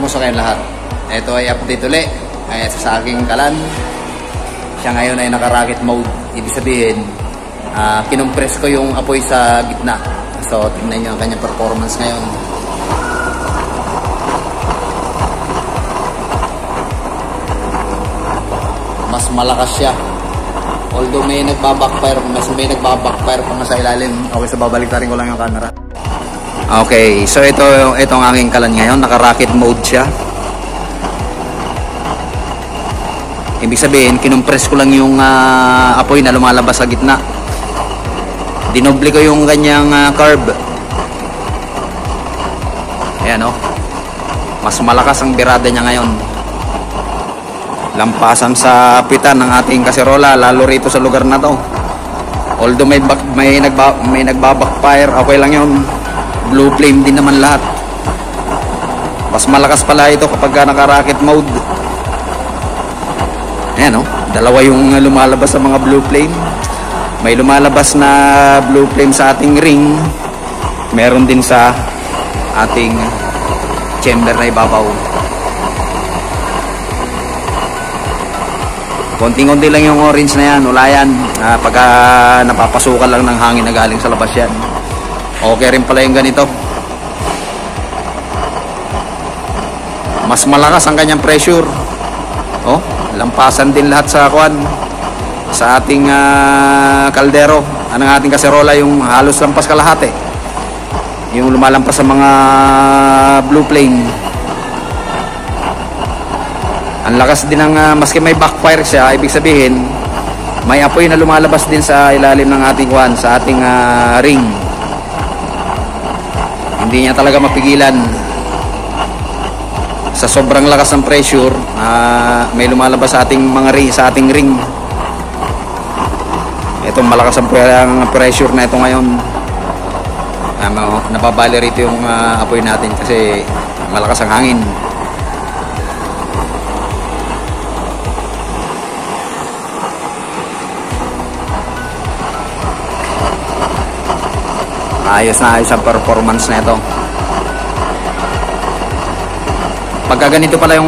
Kumusta kayong lahat? Ito ay update ulit. Ay sa aking kalan. Siya ngayon ay naka-rocket mode. Ibig sabihin, kinumpress ko yung apoy sa gitna. So, tingnan nyo ang kanyang performance ngayon. Mas malakas siya. Although may nagbabackfire, pa nga sa ilalim. Okay, so babaliktarin ko lang yung camera. Okay, so ito ang aking kalan ngayon. Naka-rocket mode siya. Ibig sabihin, kinumpress ko lang yung apoy na lumalabas sa gitna. Dinoble ko yung kanyang curve. Ayan o. Mas malakas ang birada niya ngayon. Lampasan sa pitan ng ating kaserola, lalo rito sa lugar na to. Although may nagbabackfire, okay lang yun. Blue flame din naman lahat. Mas malakas pala ito kapag naka-rocket mode. Ayan o, dalawa yung lumalabas sa mga blue flame. May lumalabas na blue flame sa ating ring. Meron din sa ating chamber na ibabaw. Konting-konti lang yung orange na yan, wala yan. Pagka napapasukan lang ng hangin na galing sa labas yan. Okay rin pala yung ganito. Mas malakas ang kanyang pressure. Oh, lampasan din lahat sa kuwan. Sa ating kaldero, anong ating kaserola, yung halos lampas kalahati. Yung lumalampas sa mga blue flame. Ang lakas din ng maski may backfire siya, ibig sabihin may apoy na lumalabas din sa ilalim ng ating kuwan, sa ating ring. Hindi niya talaga mapigilan. Sa sobrang lakas ng pressure, may lumalabas sa ating mga ring, sa ating ring. Ito malakas ang pressure na ito ngayon. Nababali rito yung apoy natin kasi malakas ang hangin. Ayos na ayos ang performance na ito. Pagka ganito pala yung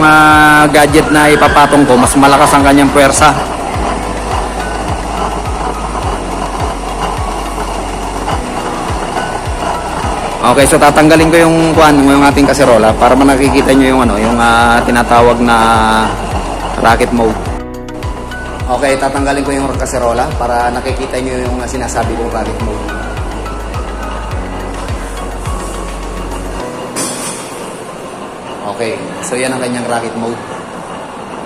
gadget na ipapatong ko, mas malakas ang kanyang puwersa. Okay, so tatanggalin ko yung ating kaserola para makikita nyo yung yung tinatawag na rocket mode. Okay, tatanggalin ko yung kaserola para nakikita nyo yung sinasabi kong rocket mode. Okay, so yan ang kanyang rocket mode.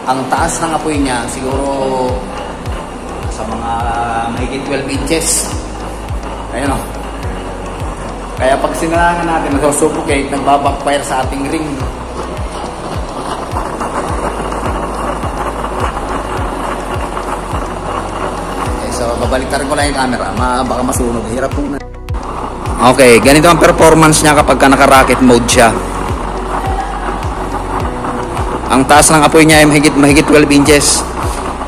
Ang taas ng apoy niya siguro sa mga mahigit 12 inches. Ayun o. Kaya pag sinalangan natin, nag-suffocate, nagbabackfire sa ating ring. Okay, so babaliktarin ko lang yung camera. Baka masunog. Hirap po na. Okay, ganito ang performance niya kapag naka-rocket mode siya. Ang taas ng apoy niya ay mahigit 12 inches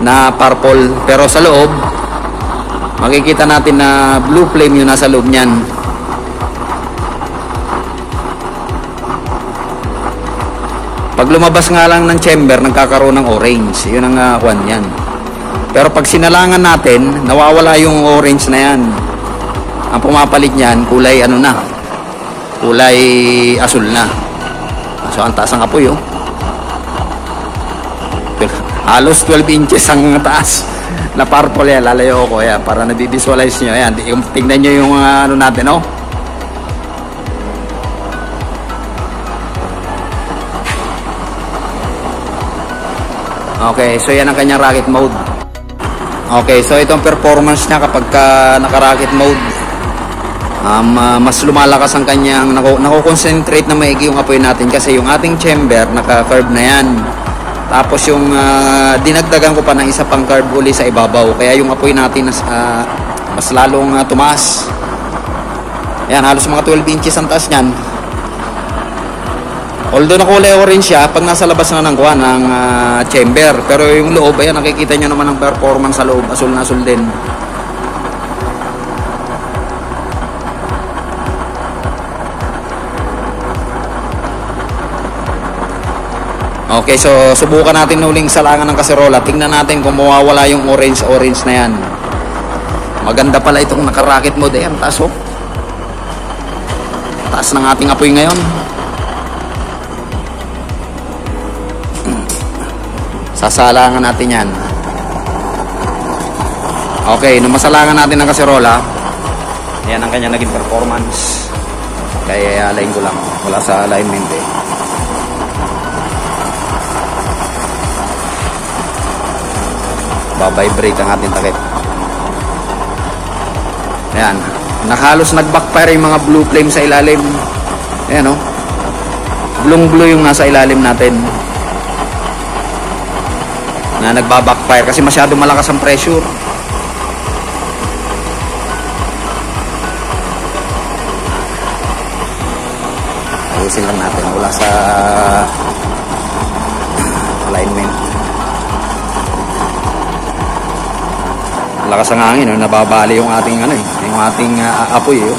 na purple. Pero sa loob, makikita natin na blue flame yung nasa loob niyan. Pag lumabas nga lang ng chamber, nagkakaroon ng orange. Yun ang kuwan yan. Pero pag sinalangan natin, nawawala yung orange na yan. Ang pumapalit niyan, kulay kulay asul na. So, ang taas ng apoy, oh. Halos 12 inches ang taas na purple yan. Lalayo ko yan para nabivisualize nyo. Ayan, tignan nyo yung natin, oh. Okay, so yan ang kanyang rocket mode. Okay, so itong performance niya kapag naka-rocket mode. Mas lumalakas ang kanyang nako-concentrate na maigi yung apoy natin kasi yung ating chamber naka-curve na yan. Tapos yung dinagdagan ko pa ng isa pang curve uli sa ibabaw. Kaya yung apoy natin mas lalong tumaas. Ayan, halos mga 12 inches ang taas niyan. Although nakulay orange siya pag nasa labas na ng chamber. Pero yung loob, ayan, nakikita nyo naman ang performance sa loob. Asul na asul din. Okay, so subukan natin uling salangan ng kaserola. Tingnan natin kung mawawala yung orange na yan. Maganda pala itong naka-rocket mode. Ayan, taas oh. Taas ng ating apoy ngayon. Sasalangan natin yan. Okay, nung masalangan natin ng kaserola, yan ang kanya naging performance. Kaya align ko lang. Wala sa alignment eh. Babibrate ang ating takip. Ayan. Nakahalos nag-backfire yung mga blue flame sa ilalim. Ayan o. Blue yung nasa ilalim natin. Na nagbabackfire kasi masyado malakas ang pressure. Ayusin lang natin. Wala sa alignment. Lakas ang hangin, no? Nababali yung ating yung ating apoy eh.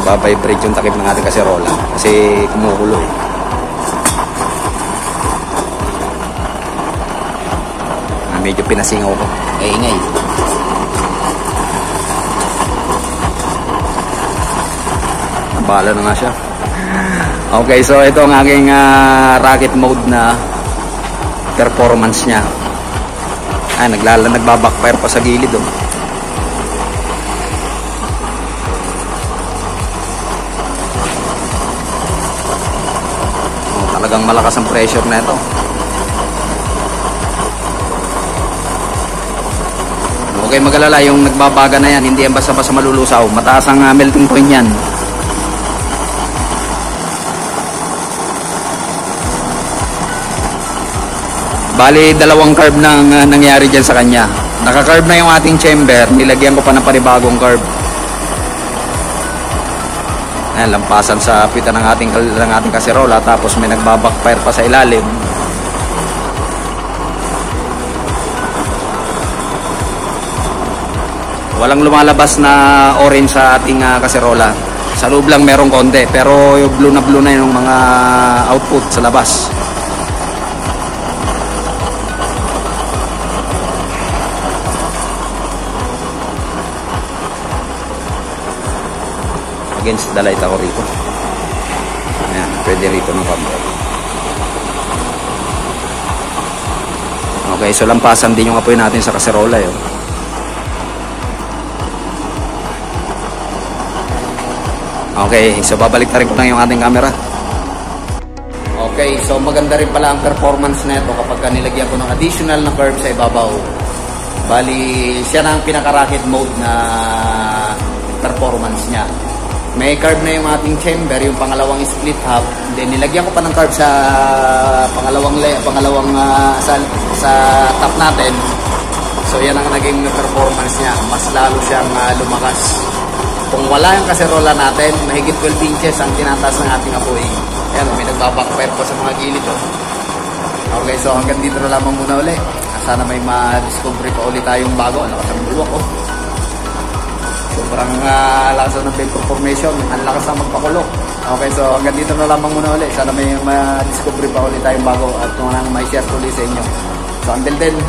Babibrate yung takip ng ating kaserola kasi kumukulo eh. Medyo pinasingaw ko. Ingay. Nabala na nga siya. Okay, so ito ang aking rocket mode na performance niya. Ay, nagbabackfire pa sa gilid oh. Oh, talagang malakas ang pressure na ito. Okay, mag-alala yung nagbabaga na yan, hindi yan basta-basta malulusaw. Mataas ang melting point yan. Bali, dalawang curve nang nangyari dyan sa kanya. Naka-curve na yung ating chamber. Nilagyan ko pa ng panibagong curve. Ayan, lampasan sa pita ng ating kaserola. Tapos may nagbabackfire pa sa ilalim. Walang lumalabas na orange sa ating kaserola. Sa loob lang merong konti. Pero yung blue na yung mga output sa labas. Against the light ako rito. Ayan, pwede rito ng camera. Okay, so lampasan din yung apoy natin sa kaserola yun. Okay, so babalik na rin ko lang yung ating camera. Okay, so maganda rin pala ang performance na ito kapag nilagyan ko ng additional na curve sa ibabaw. Bali, siya na ang pinaka-rocket mode na performance niya. May curve na yung ating chamber, yung pangalawang split half. Then nilagyan ko pa ng curve sa pangalawang sa top natin. So yan ang naging performance niya. Mas lalo siyang lumakas. Kung wala yung kaserola natin, mahigit 12 inches ang tinataas ng ating apoy. Ayan, may nagbabackfire pa sa mga gilid. Okay, so hanggang dito na lamang muna ulit. Sana may ma-discover pa ulit tayong bago. Ang lakas ng bulwak ko. Sobrang lakas ng vapor formation. Ang lakas na magpakulo. Okay, so hanggang dito na lamang muna ulit. Sana may ma-discover pa ulit tayong bago at kung ano may share ulit sa inyo. So until then,